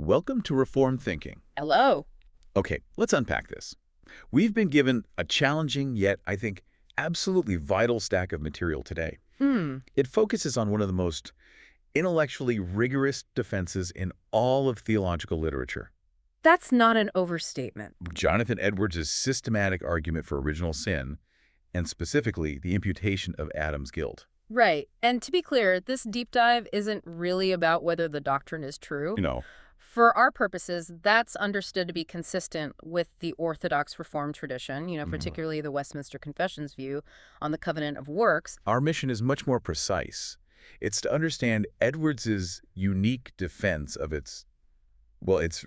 Welcome to Reformed Thinking. Hello. Okay, let's unpack this. We've been given a challenging yet, I think, absolutely vital stack of material today. It focuses on one of the most intellectually rigorous defenses in all of theological literature. That's not an overstatement. Jonathan Edwards' systematic argument for original sin, and specifically the imputation of Adam's guilt. Right. And to be clear, this deep dive isn't really about whether the doctrine is true. For our purposes, that's understood to be consistent with the Orthodox Reformed tradition, particularly the Westminster Confession's view on the covenant of works. Our mission is much more precise. It's to understand Edwards' unique defense of its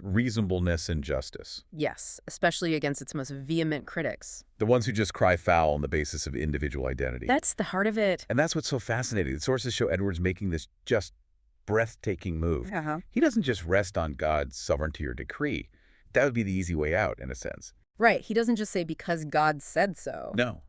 reasonableness and justice. Yes, especially against its most vehement critics. The ones who just cry foul on the basis of individual identity. That's the heart of it. And that's what's so fascinating. The sources show Edwards making this just breathtaking move. He doesn't just rest on God's sovereignty or decree. That would be the easy way out, in a sense. Right. He doesn't just say because God said so. No.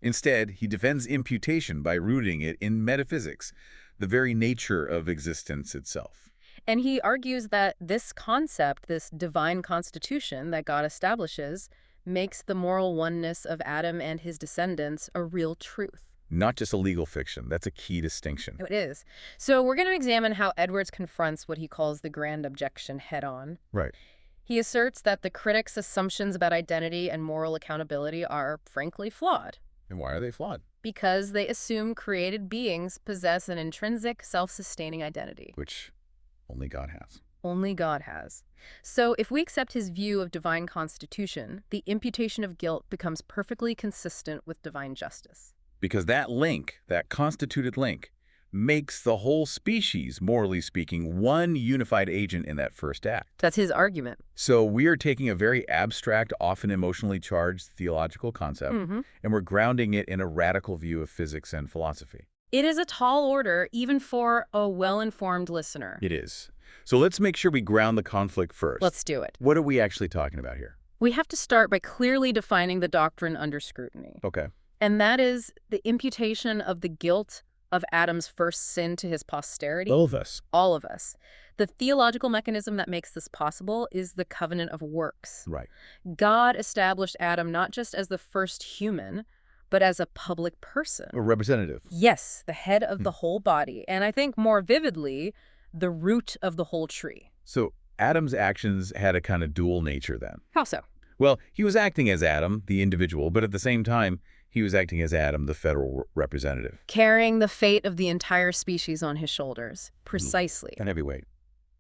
Instead, he defends imputation by rooting it in metaphysics, the very nature of existence itself. And he argues that this concept, this divine constitution that God establishes, makes the moral oneness of Adam and his descendants a real truth. Not just a legal fiction. That's a key distinction. It is. So we're going to examine how Edwards confronts what he calls the grand objection head-on. Right. He asserts that the critics' assumptions about identity and moral accountability are, frankly, flawed. And why are they flawed? Because they assume created beings possess an intrinsic, self-sustaining identity. Which only God has. Only God has. So if we accept his view of divine constitution, the imputation of guilt becomes perfectly consistent with divine justice. Because that link, that constituted link, makes the whole species, morally speaking, one unified agent in that first act. That's his argument. So we are taking a very abstract, often emotionally charged theological concept, and we're grounding it in a radical view of physics and philosophy. It is a tall order, even for a well-informed listener. It is. So let's make sure we ground the conflict first. Let's do it. What are we actually talking about here? We have to start by clearly defining the doctrine under scrutiny. Okay. And that is the imputation of the guilt of Adam's first sin to his posterity. All of us. All of us. The theological mechanism that makes this possible is the covenant of works. Right. God established Adam not just as the first human, but as a public person. A representative. Yes, the head of the whole body. And I think more vividly, the root of the whole tree. So Adam's actions had a kind of dual nature then. How so? Well, he was acting as Adam, the individual, but at the same time, he was acting as Adam, the federal representative. Carrying the fate of the entire species on his shoulders. Precisely. An heavy weight.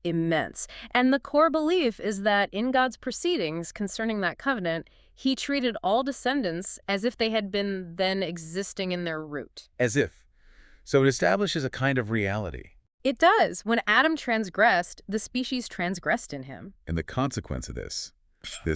Immense. And the core belief is that in God's proceedings concerning that covenant, he treated all descendants as if they had been then existing in their root. As if. So it establishes a kind of reality. It does. When Adam transgressed, the species transgressed in him. And the consequence of this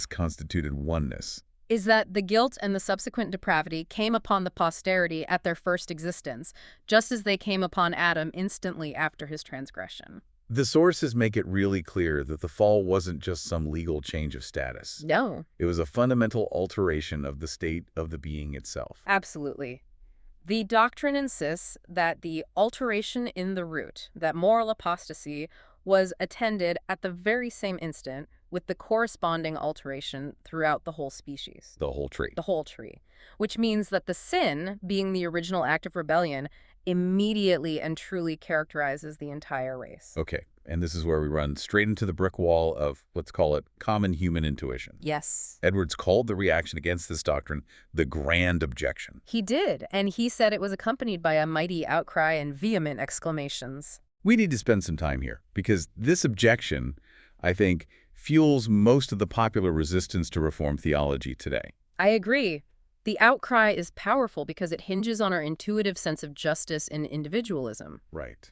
constituted oneness, is that the guilt and the subsequent depravity came upon the posterity at their first existence, just as they came upon Adam instantly after his transgression. The sources make it really clear that the fall wasn't just some legal change of status. No. It was a fundamental alteration of the state of the being itself. Absolutely. The doctrine insists that the alteration in the root, that moral apostasy, was attended at the very same instant with the corresponding alteration throughout the whole species. The whole tree. The whole tree. Which means that the sin, being the original act of rebellion, immediately and truly characterizes the entire race. Okay, and this is where we run straight into the brick wall of, let's call it, common human intuition. Yes. Edwards called the reaction against this doctrine the grand objection. He did, and he said it was accompanied by a mighty outcry and vehement exclamations. We need to spend some time here, because this objection, I think, fuels most of the popular resistance to Reformed theology today. I agree. The outcry is powerful because it hinges on our intuitive sense of justice and individualism. Right.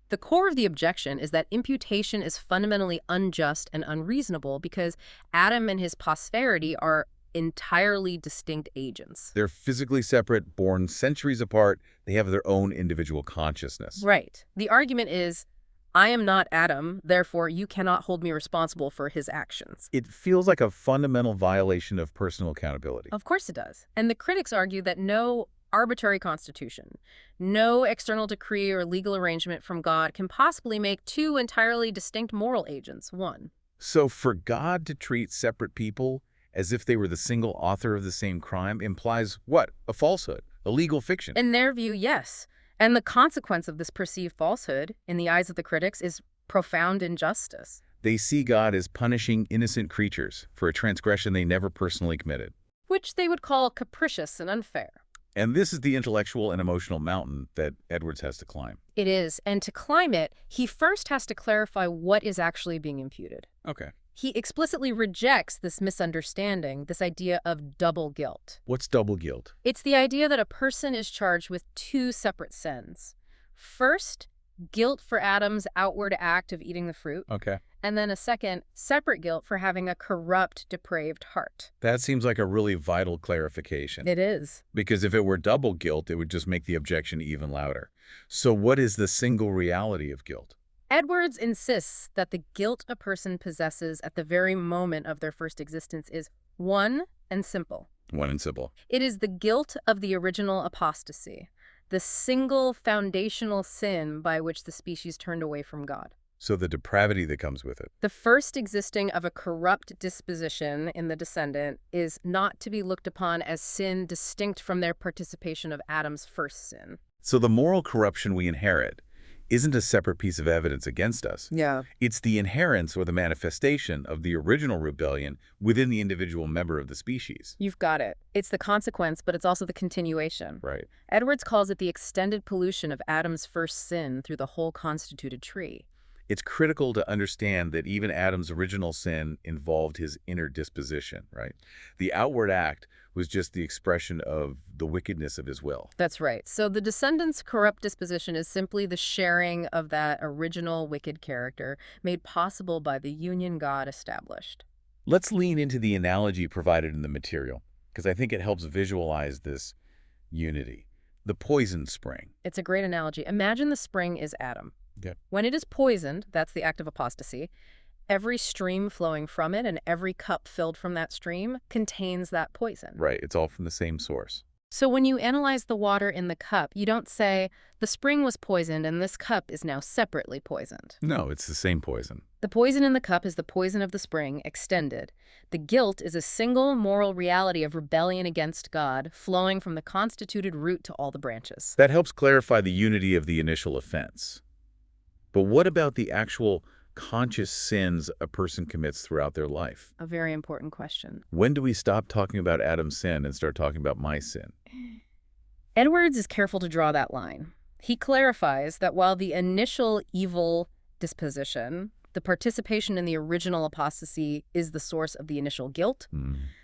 The core of the objection is that imputation is fundamentally unjust and unreasonable because Adam and his posterity are entirely distinct agents. They're physically separate, born centuries apart. They have their own individual consciousness. Right. The argument is, I am not Adam, therefore you cannot hold me responsible for his actions. It feels like a fundamental violation of personal accountability. Of course it does. And the critics argue that no, arbitrary constitution. No external decree or legal arrangement from God can possibly make two entirely distinct moral agents one. So for God to treat separate people as if they were the single author of the same crime implies what? A falsehood, a legal fiction. In their view, yes. And the consequence of this perceived falsehood, in the eyes of the critics, is profound injustice. They see God as punishing innocent creatures for a transgression they never personally committed. Which they would call capricious and unfair. And this is the intellectual and emotional mountain that Edwards has to climb. It is, and to climb it, he first has to clarify what is actually being imputed. Okay. He explicitly rejects this misunderstanding, this idea of double guilt. What's double guilt? It's the idea that a person is charged with two separate sins. First, guilt for Adam's outward act of eating the fruit. Okay. And then a second, separate guilt for having a corrupt, depraved heart. That seems like a really vital clarification. It is. Because if it were double guilt, it would just make the objection even louder. So what is the single reality of guilt? Edwards insists that the guilt a person possesses at the very moment of their first existence is one and simple. One and simple. It is the guilt of the original apostasy, the single foundational sin by which the species turned away from God. So the depravity that comes with it. The first existing of a corrupt disposition in the descendant is not to be looked upon as sin distinct from their participation of Adam's first sin. So the moral corruption we inherit isn't a separate piece of evidence against us. Yeah. It's the inherence or the manifestation of the original rebellion within the individual member of the species. You've got it. It's the consequence, but it's also the continuation. Right. Edwards calls it the extended pollution of Adam's first sin through the whole constituted tree. It's critical to understand that even Adam's original sin involved his inner disposition, right? The outward act was just the expression of the wickedness of his will. That's right. So the descendants' corrupt disposition is simply the sharing of that original wicked character made possible by the union God established. Let's lean into the analogy provided in the material, because I think it helps visualize this unity. The poison spring. It's a great analogy. Imagine the spring is Adam. Okay. When it is poisoned, that's the act of apostasy, every stream flowing from it and every cup filled from that stream contains that poison. Right. It's all from the same source. So when you analyze the water in the cup, you don't say, the spring was poisoned and this cup is now separately poisoned. No, it's the same poison. The poison in the cup is the poison of the spring, extended. The guilt is a single moral reality of rebellion against God, flowing from the constituted root to all the branches. That helps clarify the unity of the initial offense. But what about the actual conscious sins a person commits throughout their life? A very important question. When do we stop talking about Adam's sin and start talking about my sin? Edwards is careful to draw that line. He clarifies that while the initial evil disposition, the participation in the original apostasy, is the source of the initial guilt,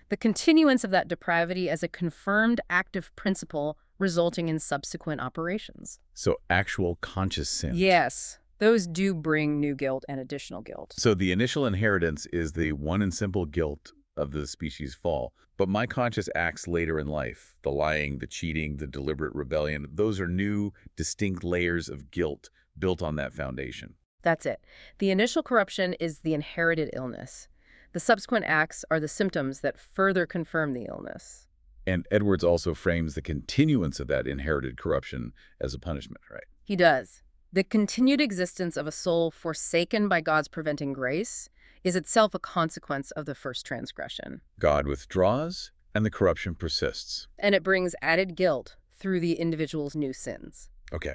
the continuance of that depravity as a confirmed active principle resulting in subsequent operations. So actual conscious sins. Yes. Those do bring new guilt and additional guilt. So the initial inheritance is the one and simple guilt of the species' fall. But my conscious acts later in life, the lying, the cheating, the deliberate rebellion, those are new, distinct layers of guilt built on that foundation. That's it. The initial corruption is the inherited illness. The subsequent acts are the symptoms that further confirm the illness. And Edwards also frames the continuance of that inherited corruption as a punishment, right? He does. The continued existence of a soul forsaken by God's preventing grace is itself a consequence of the first transgression. God withdraws, and the corruption persists. And it brings added guilt through the individual's new sins. Okay.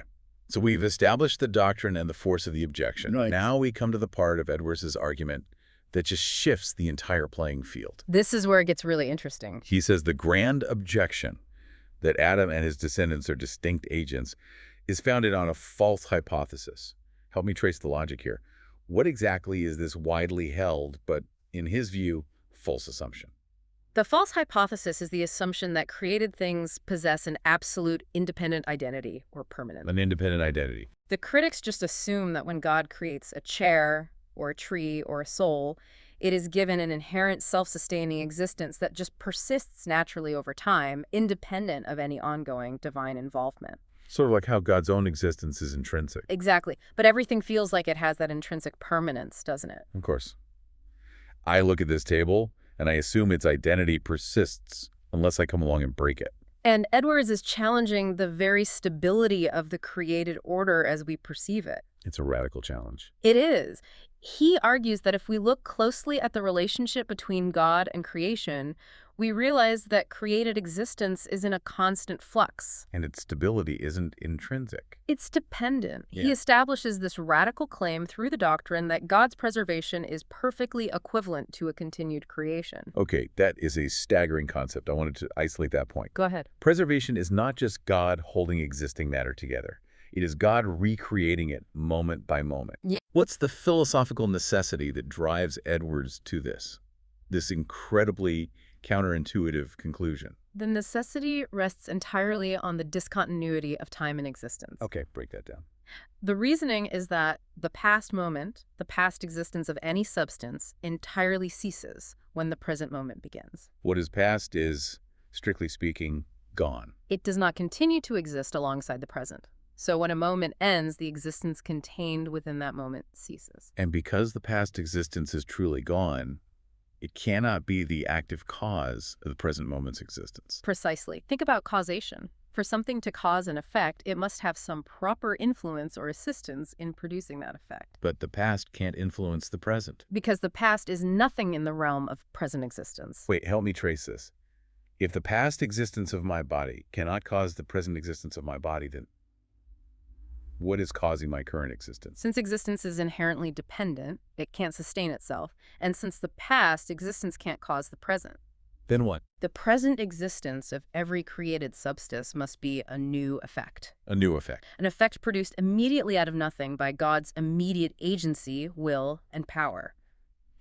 So we've established the doctrine and the force of the objection. Right. Now we come to the part of Edwards' argument that just shifts the entire playing field. This is where it gets really interesting. He says the grand objection that Adam and his descendants are distinct agents is founded on a false hypothesis. Help me trace the logic here. What exactly is this widely held, but in his view, false assumption? The false hypothesis is the assumption that created things possess an absolute independent identity or permanence. An independent identity. The critics just assume that when God creates a chair or a tree or a soul, it is given an inherent self-sustaining existence that just persists naturally over time, independent of any ongoing divine involvement. Sort of like how God's own existence is intrinsic. Exactly. But everything feels like it has that intrinsic permanence, doesn't it? Of course. I look at this table, and I assume its identity persists unless I come along and break it. And Edwards is challenging the very stability of the created order as we perceive it. It's a radical challenge. It is. He argues that if we look closely at the relationship between God and creation, we realize that created existence is in a constant flux. And its stability isn't intrinsic. It's dependent. Yeah. He establishes this radical claim through the doctrine that God's preservation is perfectly equivalent to a continued creation. Okay, that is a staggering concept. I wanted to isolate that point. Go ahead. Preservation is not just God holding existing matter together. It is God recreating it moment by moment. Yeah. What's the philosophical necessity that drives Edwards to this incredibly counterintuitive conclusion? The necessity rests entirely on the discontinuity of time and existence. Okay, break that down. The reasoning is that the past moment, the past existence of any substance, entirely ceases when the present moment begins. What is past is, strictly speaking, gone. It does not continue to exist alongside the present. So when a moment ends, the existence contained within that moment ceases. And because the past existence is truly gone, it cannot be the active cause of the present moment's existence. Precisely. Think about causation. For something to cause an effect, it must have some proper influence or assistance in producing that effect. But the past can't influence the present. Because the past is nothing in the realm of present existence. Wait, help me trace this. If the past existence of my body cannot cause the present existence of my body, then what is causing my current existence? Since existence is inherently dependent, it can't sustain itself. And since the past existence can't cause the present. Then what? The present existence of every created substance must be a new effect. A new effect. An effect produced immediately out of nothing by God's immediate agency, will, and power.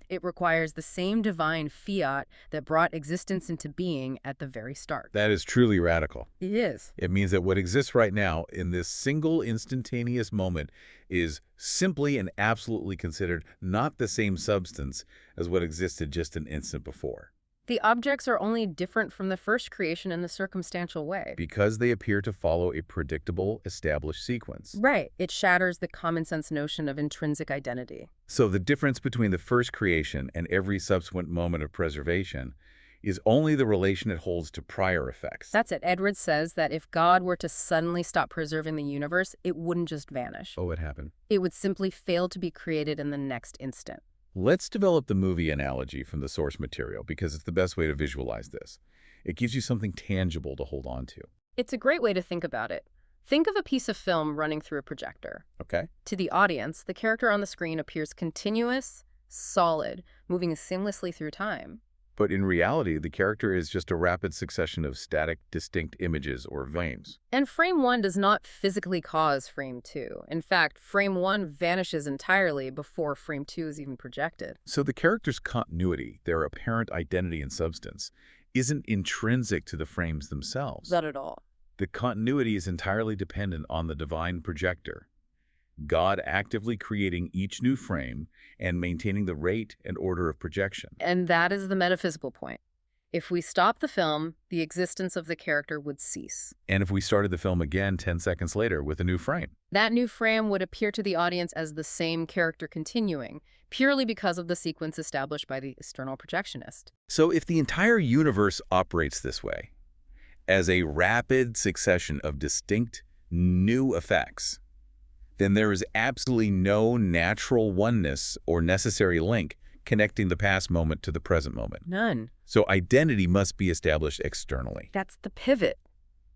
It requires the same divine fiat that brought existence into being at the very start. That is truly radical. It is. It means that what exists right now in this single instantaneous moment is simply and absolutely considered not the same substance as what existed just an instant before. The objects are only different from the first creation in the circumstantial way. Because they appear to follow a predictable, established sequence. Right. It shatters the common sense notion of intrinsic identity. So the difference between the first creation and every subsequent moment of preservation is only the relation it holds to prior effects. That's it. Edwards says that if God were to suddenly stop preserving the universe, it wouldn't just vanish. Oh, what happened? It would simply fail to be created in the next instant. Let's develop the movie analogy from the source material because it's the best way to visualize this. It gives you something tangible to hold on to. It's a great way to think about it. Think of a piece of film running through a projector. Okay. To the audience, the character on the screen appears continuous, solid, moving seamlessly through time. But in reality, the character is just a rapid succession of static, distinct images or frames. And frame 1 does not physically cause frame 2. In fact, frame 1 vanishes entirely before frame 2 is even projected. So the character's continuity, their apparent identity and substance, isn't intrinsic to the frames themselves. Not at all. The continuity is entirely dependent on the divine projector, God actively creating each new frame and maintaining the rate and order of projection. And that is the metaphysical point. If we stop the film, the existence of the character would cease. And if we started the film again 10 seconds later with a new frame? That new frame would appear to the audience as the same character continuing, purely because of the sequence established by the external projectionist. So if the entire universe operates this way, as a rapid succession of distinct new effects, then there is absolutely no natural oneness or necessary link connecting the past moment to the present moment. None. So identity must be established externally. That's the pivot.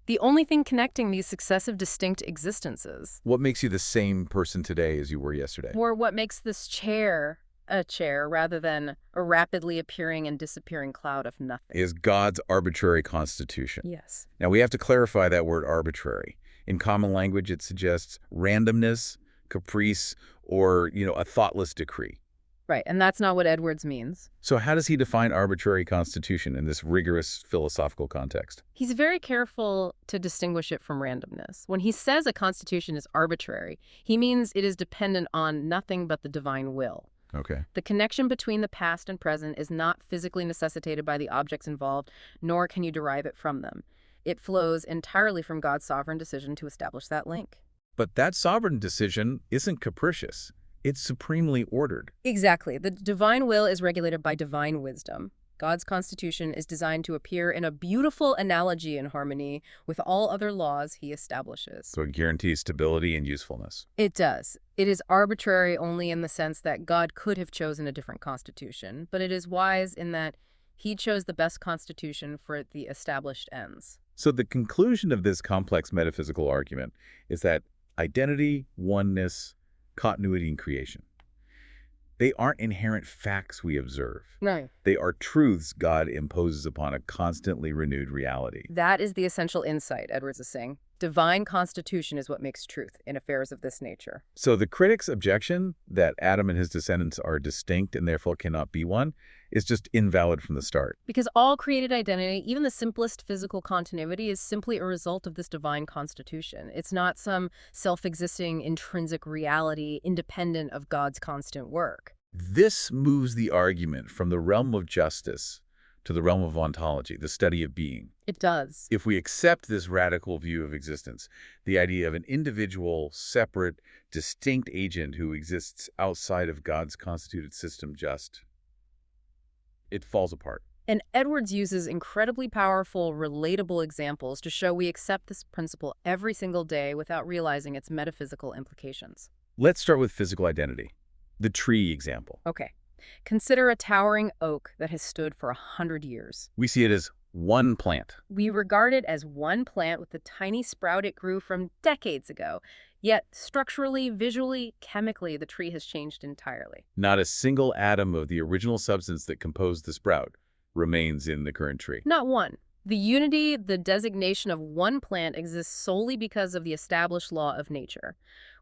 The only thing connecting these successive distinct existences. What makes you the same person today as you were yesterday? Or what makes this chair a chair rather than a rapidly appearing and disappearing cloud of nothing. Is God's arbitrary constitution. Yes. Now we have to clarify that word arbitrary. In common language, it suggests randomness, caprice, or, a thoughtless decree. Right, and that's not what Edwards means. So how does he define arbitrary constitution in this rigorous philosophical context? He's very careful to distinguish it from randomness. When he says a constitution is arbitrary, he means it is dependent on nothing but the divine will. Okay. The connection between the past and present is not physically necessitated by the objects involved, nor can you derive it from them. It flows entirely from God's sovereign decision to establish that link. But that sovereign decision isn't capricious. It's supremely ordered. Exactly. The divine will is regulated by divine wisdom. God's constitution is designed to appear in a beautiful analogy and harmony with all other laws he establishes. So it guarantees stability and usefulness. It does. It is arbitrary only in the sense that God could have chosen a different constitution, but it is wise in that he chose the best constitution for the established ends. So the conclusion of this complex metaphysical argument is that identity, oneness, continuity, and creation, they aren't inherent facts we observe. No. They are truths God imposes upon a constantly renewed reality. That is the essential insight, Edwards is saying. Divine constitution is what makes truth in affairs of this nature. So the critic's objection that Adam and his descendants are distinct and therefore cannot be one is just invalid from the start. Because all created identity, even the simplest physical continuity, is simply a result of this divine constitution. It's not some self-existing intrinsic reality independent of God's constant work. This moves the argument from the realm of justice to the realm of ontology, the study of being. It does. If we accept this radical view of existence, the idea of an individual, separate, distinct agent who exists outside of God's constituted system it falls apart. And Edwards uses incredibly powerful, relatable examples to show we accept this principle every single day without realizing its metaphysical implications. Let's start with physical identity. The tree example. Okay. Consider a towering oak that has stood for 100 years. We see it as one plant. We regard it as one plant with the tiny sprout it grew from decades ago. Yet, structurally, visually, chemically, the tree has changed entirely. Not a single atom of the original substance that composed the sprout remains in the current tree. Not one. The unity, the designation of one plant exists solely because of the established law of nature,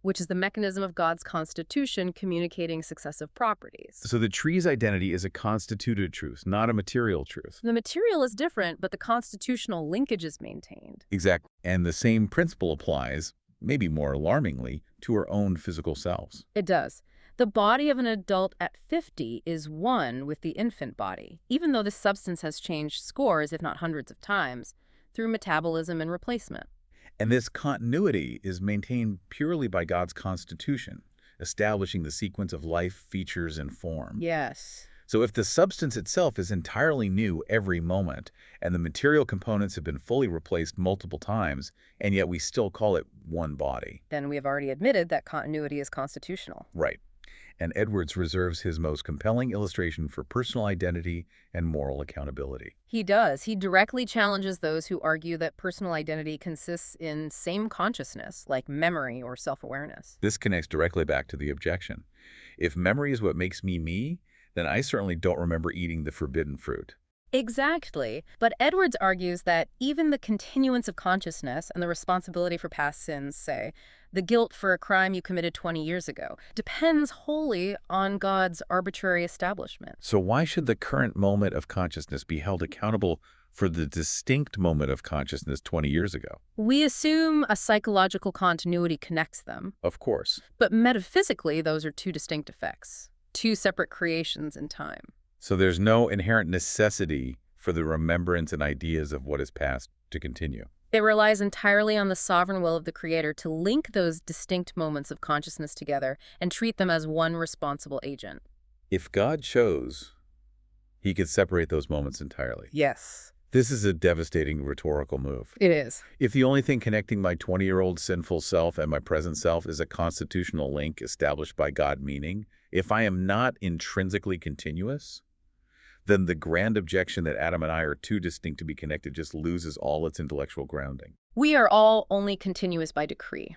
which is the mechanism of God's constitution communicating successive properties. So the tree's identity is a constituted truth, not a material truth. The material is different, but the constitutional linkage is maintained. Exactly. And the same principle applies, maybe more alarmingly, to our own physical selves. It does. The body of an adult at 50 is one with the infant body, even though the substance has changed scores, if not hundreds of times, through metabolism and replacement. And this continuity is maintained purely by God's constitution, establishing the sequence of life, features, and form. Yes. So if the substance itself is entirely new every moment, and the material components have been fully replaced multiple times, and yet we still call it one body. Then we have already admitted that continuity is constitutional. Right. And Edwards reserves his most compelling illustration for personal identity and moral accountability. He does. He directly challenges those who argue that personal identity consists in same consciousness, like memory or self-awareness. This connects directly back to the objection. If memory is what makes me me, then I certainly don't remember eating the forbidden fruit. Exactly. But Edwards argues that even the continuance of consciousness and the responsibility for past sins, say, the guilt for a crime you committed 20 years ago, depends wholly on God's arbitrary establishment. So why should the current moment of consciousness be held accountable for the distinct moment of consciousness 20 years ago? We assume a psychological continuity connects them. Of course. But metaphysically, those are two distinct effects, two separate creations in time. So there's no inherent necessity for the remembrance and ideas of what is past to continue. It relies entirely on the sovereign will of the Creator to link those distinct moments of consciousness together and treat them as one responsible agent. If God chose, he could separate those moments entirely. Yes. This is a devastating rhetorical move. It is. If the only thing connecting my 20-year-old sinful self and my present self is a constitutional link established by God, meaning, if I am not intrinsically continuous, then the grand objection that Adam and I are too distinct to be connected just loses all its intellectual grounding. We are all only continuous by decree.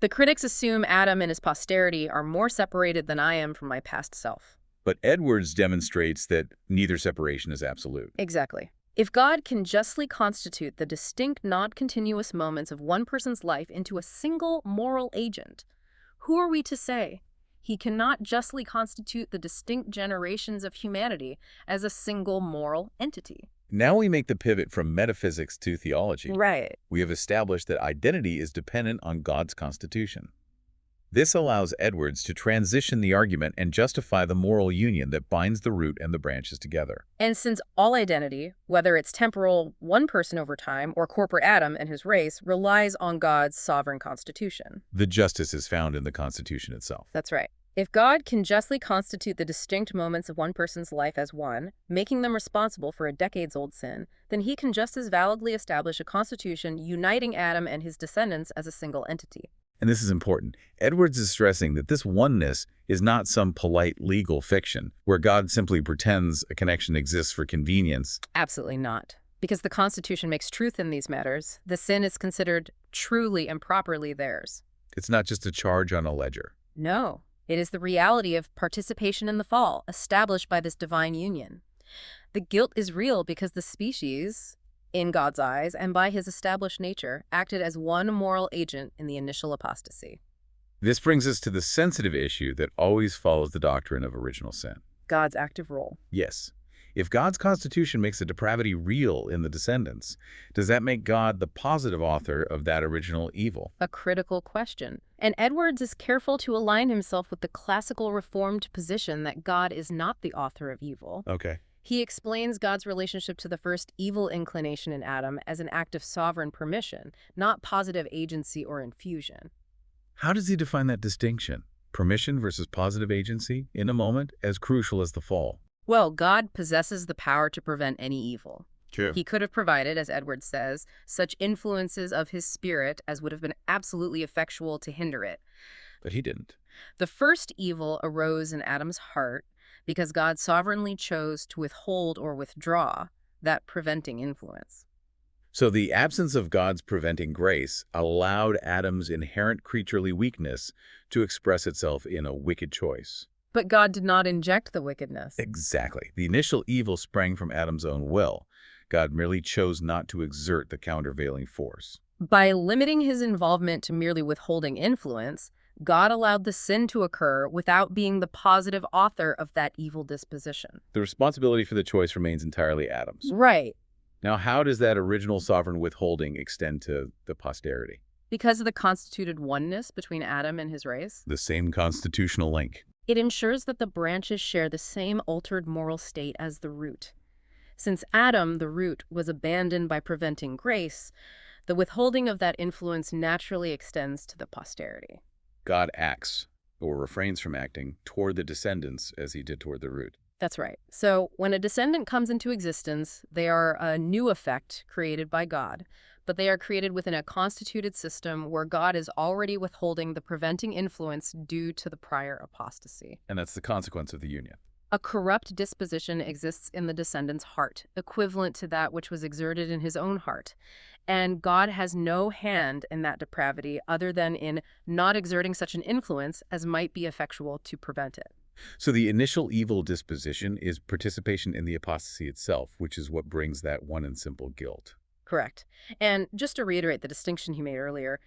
The critics assume Adam and his posterity are more separated than I am from my past self. But Edwards demonstrates that neither separation is absolute. Exactly. If God can justly constitute the distinct, non-continuous moments of one person's life into a single moral agent, who are we to say he cannot justly constitute the distinct generations of humanity as a single moral entity? Now we make the pivot from metaphysics to theology. Right. We have established that identity is dependent on God's constitution. This allows Edwards to transition the argument and justify the moral union that binds the root and the branches together. And since all identity, whether it's temporal, one person over time, or corporate Adam and his race, relies on God's sovereign constitution. The justice is found in the Constitution itself. That's right. If God can justly constitute the distinct moments of one person's life as one, making them responsible for a decades-old sin, then he can just as validly establish a constitution uniting Adam and his descendants as a single entity. And this is important. Edwards is stressing that this oneness is not some polite legal fiction where God simply pretends a connection exists for convenience. Absolutely not. Because the Constitution makes truth in these matters, the sin is considered truly and properly theirs. It's not just a charge on a ledger. No. It is the reality of participation in the fall, established by this divine union. The guilt is real because the species, in God's eyes and by his established nature, acted as one moral agent in the initial apostasy. This brings us to the sensitive issue that always follows the doctrine of original sin. God's active role. Yes. If God's constitution makes the depravity real in the descendants, does that make God the positive author of that original evil? A critical question. And Edwards is careful to align himself with the classical Reformed position that God is not the author of evil. Okay. He explains God's relationship to the first evil inclination in Adam as an act of sovereign permission, not positive agency or infusion. How does he define that distinction? Permission versus positive agency, in a moment, as crucial as the fall. Well, God possesses the power to prevent any evil. True. He could have provided, as Edwards says, such influences of his spirit as would have been absolutely effectual to hinder it. But he didn't. The first evil arose in Adam's heart because God sovereignly chose to withhold or withdraw that preventing influence. So the absence of God's preventing grace allowed Adam's inherent creaturely weakness to express itself in a wicked choice. But God did not inject the wickedness. Exactly. The initial evil sprang from Adam's own will. God merely chose not to exert the countervailing force. By limiting his involvement to merely withholding influence, God allowed the sin to occur without being the positive author of that evil disposition. The responsibility for the choice remains entirely Adam's. Right. Now, how does that original sovereign withholding extend to the posterity? Because of the constituted oneness between Adam and his race. The same constitutional link. It ensures that the branches share the same altered moral state as the root. Since Adam, the root, was abandoned by preventing grace, the withholding of that influence naturally extends to the posterity. God acts, or refrains from acting, toward the descendants as he did toward the root. That's right. So when a descendant comes into existence, they are a new effect created by God, but they are created within a constituted system where God is already withholding the preventing influence due to the prior apostasy. And that's the consequence of the union. A corrupt disposition exists in the descendant's heart, equivalent to that which was exerted in his own heart. And God has no hand in that depravity other than in not exerting such an influence as might be effectual to prevent it. So the initial evil disposition is participation in the apostasy itself, which is what brings that one and simple guilt. Correct. And just to reiterate the distinction he made earlier,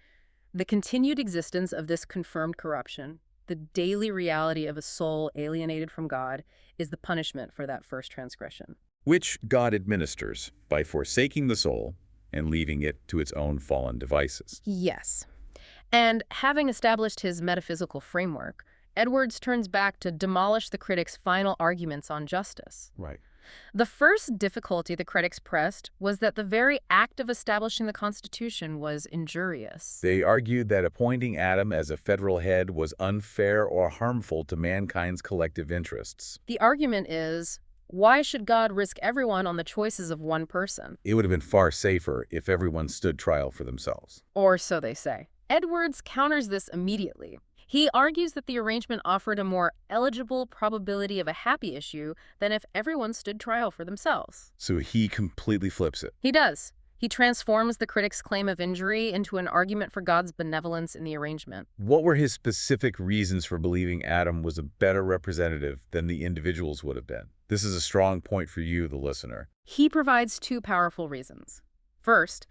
the continued existence of this confirmed corruption, the daily reality of a soul alienated from God, is the punishment for that first transgression. Which God administers by forsaking the soul and leaving it to its own fallen devices. Yes. And having established his metaphysical framework, Edwards turns back to demolish the critics' final arguments on justice. Right. The first difficulty the critics pressed was that the very act of establishing the Constitution was injurious. They argued that appointing Adam as a federal head was unfair or harmful to mankind's collective interests. The argument is, why should God risk everyone on the choices of one person? It would have been far safer if everyone stood trial for themselves. Or so they say. Edwards counters this immediately. He argues that the arrangement offered a more eligible probability of a happy issue than if everyone stood trial for themselves. So he completely flips it. He does. He transforms the critics' claim of injury into an argument for God's benevolence in the arrangement. What were his specific reasons for believing Adam was a better representative than the individuals would have been? This is a strong point for you, the listener. He provides two powerful reasons. First,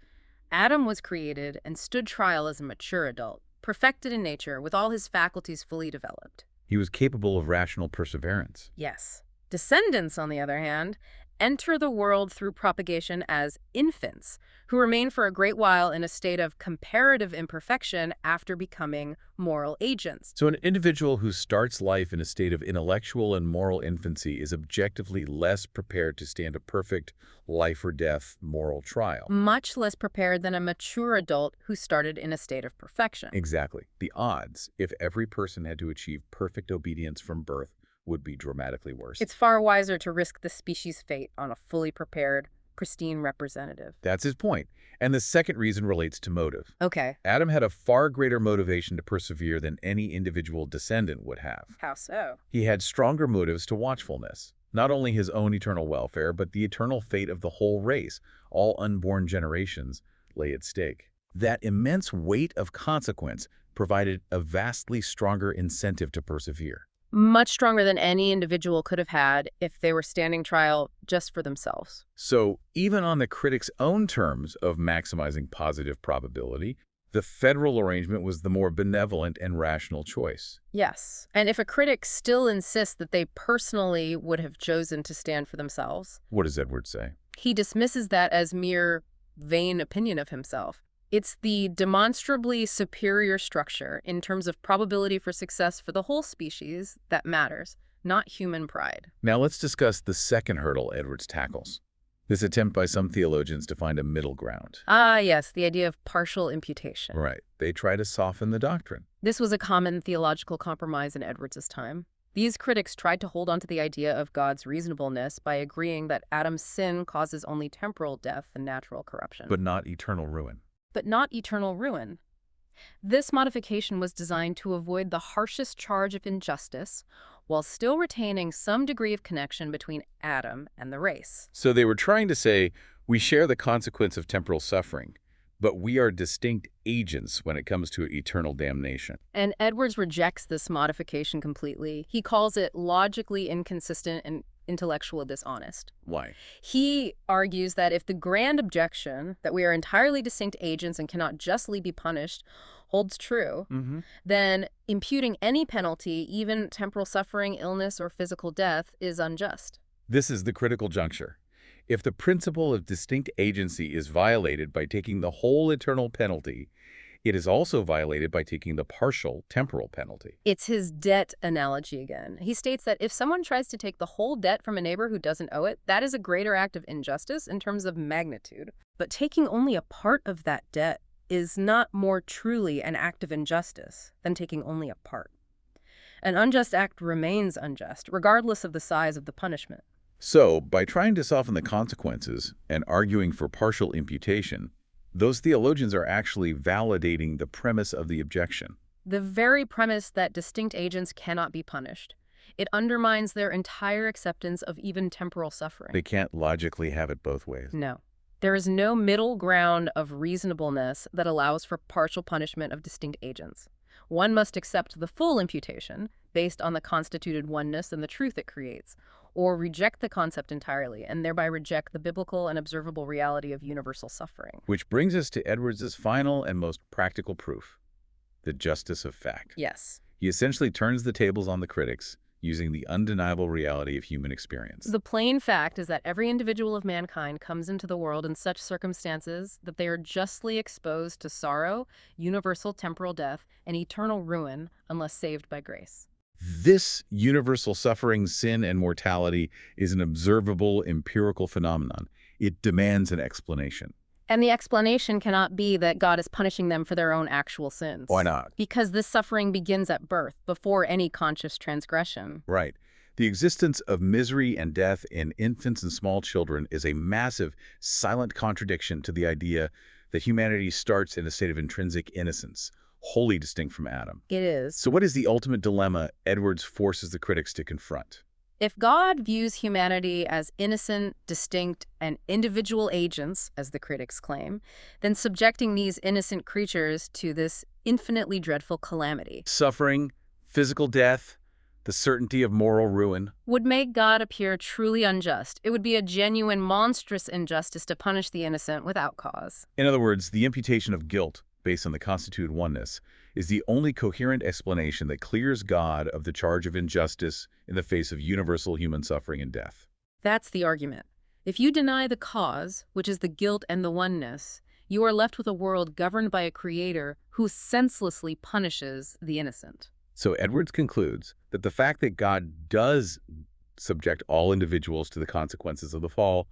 Adam was created and stood trial as a mature adult, perfected in nature with all his faculties fully developed. He was capable of rational perseverance. Yes. Descendants, on the other hand, enter the world through propagation as infants, who remain for a great while in a state of comparative imperfection after becoming moral agents. So an individual who starts life in a state of intellectual and moral infancy is objectively less prepared to stand a perfect life or death moral trial. Much less prepared than a mature adult who started in a state of perfection. Exactly. The odds, if every person had to achieve perfect obedience from birth, would be dramatically worse. It's far wiser to risk the species' fate on a fully prepared, pristine representative. That's his point. And the second reason relates to motive. Okay. Adam had a far greater motivation to persevere than any individual descendant would have. How so? He had stronger motives to watchfulness. Not only his own eternal welfare, but the eternal fate of the whole race. All unborn generations lay at stake. That immense weight of consequence provided a vastly stronger incentive to persevere. Much stronger than any individual could have had if they were standing trial just for themselves. So, even on the critics' own terms of maximizing positive probability, the federal arrangement was the more benevolent and rational choice. Yes. And if a critic still insists that they personally would have chosen to stand for themselves, What does Edwards say? he dismisses that as mere vain opinion of himself. It's the demonstrably superior structure in terms of probability for success for the whole species that matters, not human pride. Now let's discuss the second hurdle Edwards tackles. This attempt by some theologians to find a middle ground. Ah, yes, the idea of partial imputation. Right. They try to soften the doctrine. This was a common theological compromise in Edwards's time. These critics tried to hold on to the idea of God's reasonableness by agreeing that Adam's sin causes only temporal death and natural corruption. But not eternal ruin. But not eternal ruin. This modification was designed to avoid the harshest charge of injustice while still retaining some degree of connection between Adam and the race. So they were trying to say, we share the consequence of temporal suffering, but we are distinct agents when it comes to eternal damnation. And Edwards rejects this modification completely. He calls it logically inconsistent and intellectually dishonest. Why? He argues that if the grand objection, that we are entirely distinct agents and cannot justly be punished, holds true, then imputing any penalty, even temporal suffering, illness, or physical death, is unjust. This is the critical juncture. If the principle of distinct agency is violated by taking the whole eternal penalty, it is also violated by taking the partial temporal penalty. It's his debt analogy again. He states that if someone tries to take the whole debt from a neighbor who doesn't owe it, that is a greater act of injustice in terms of magnitude. But taking only a part of that debt is not more truly an act of injustice than taking only a part. An unjust act remains unjust, regardless of the size of the punishment. So, by trying to soften the consequences and arguing for partial imputation, those theologians are actually validating the premise of the objection. The very premise that distinct agents cannot be punished. It undermines their entire acceptance of even temporal suffering. They can't logically have it both ways. No. There is no middle ground of reasonableness that allows for partial punishment of distinct agents. One must accept the full imputation based on the constituted oneness and the truth it creates, or reject the concept entirely and thereby reject the biblical and observable reality of universal suffering. Which brings us to Edwards' final and most practical proof, the justice of fact. Yes. He essentially turns the tables on the critics using the undeniable reality of human experience. The plain fact is that every individual of mankind comes into the world in such circumstances that they are justly exposed to sorrow, universal temporal death, and eternal ruin unless saved by grace. This universal suffering, sin, and mortality is an observable empirical phenomenon. It demands an explanation. And the explanation cannot be that God is punishing them for their own actual sins. Why not? Because this suffering begins at birth, before any conscious transgression. Right. The existence of misery and death in infants and small children is a massive, silent contradiction to the idea that humanity starts in a state of intrinsic innocence, wholly distinct from Adam. It is. So what is the ultimate dilemma Edwards forces the critics to confront? If God views humanity as innocent, distinct, and individual agents, as the critics claim, then subjecting these innocent creatures to this infinitely dreadful calamity, Suffering, physical death, the certainty of moral ruin, would make God appear truly unjust. It would be a genuine, monstrous injustice to punish the innocent without cause. In other words, the imputation of guilt, based on the constituted oneness, is the only coherent explanation that clears God of the charge of injustice in the face of universal human suffering and death. That's the argument. If you deny the cause, which is the guilt and the oneness, you are left with a world governed by a creator who senselessly punishes the innocent. So Edwards concludes that the fact that God does subject all individuals to the consequences of the fall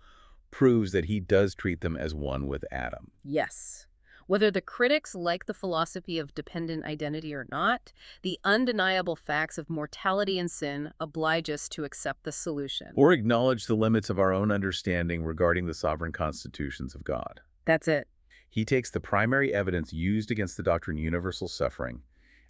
proves that he does treat them as one with Adam. Yes. Whether the critics like the philosophy of dependent identity or not, the undeniable facts of mortality and sin oblige us to accept the solution. Or acknowledge the limits of our own understanding regarding the sovereign constitutions of God. That's it. He takes the primary evidence used against the doctrine of universal suffering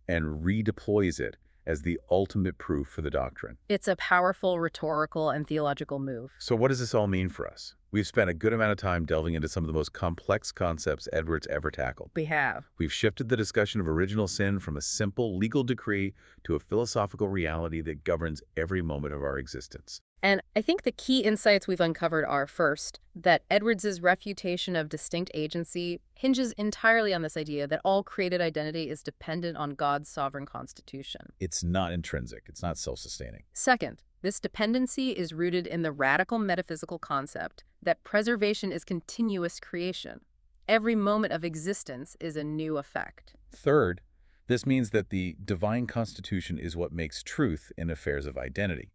and redeploys it as the ultimate proof for the doctrine. It's a powerful rhetorical and theological move. So what does this all mean for us? We've spent a good amount of time delving into some of the most complex concepts Edwards ever tackled. We have. We've shifted the discussion of original sin from a simple legal decree to a philosophical reality that governs every moment of our existence. And I think the key insights we've uncovered are, first, that Edwards's refutation of distinct agency hinges entirely on this idea that all created identity is dependent on God's sovereign constitution. It's not intrinsic. It's not self-sustaining. Second, this dependency is rooted in the radical metaphysical concept that preservation is continuous creation. Every moment of existence is a new effect. Third, this means that the divine constitution is what makes truth in affairs of identity.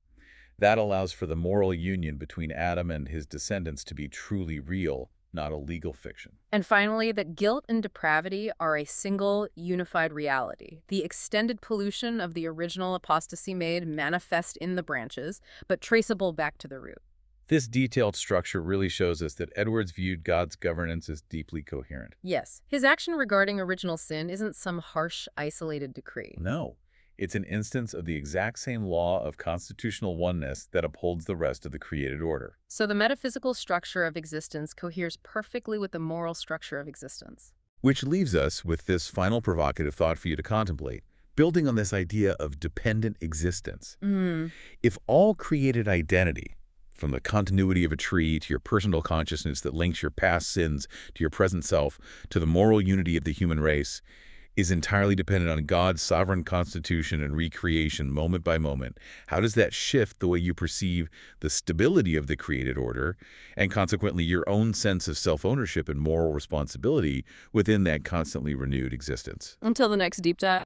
That allows for the moral union between Adam and his descendants to be truly real, not a legal fiction. And finally, that guilt and depravity are a single, unified reality. The extended pollution of the original apostasy made manifest in the branches, but traceable back to the root. This detailed structure really shows us that Edwards viewed God's governance as deeply coherent. Yes, his action regarding original sin isn't some harsh, isolated decree. No. It's an instance of the exact same law of constitutional oneness that upholds the rest of the created order. So the metaphysical structure of existence coheres perfectly with the moral structure of existence. Which leaves us with this final provocative thought for you to contemplate, building on this idea of dependent existence. If all created identity, from the continuity of a tree to your personal consciousness that links your past sins to your present self, to the moral unity of the human race, is entirely dependent on God's sovereign constitution and recreation moment by moment, how does that shift the way you perceive the stability of the created order and consequently your own sense of self-ownership and moral responsibility within that constantly renewed existence? Until the next deep dive.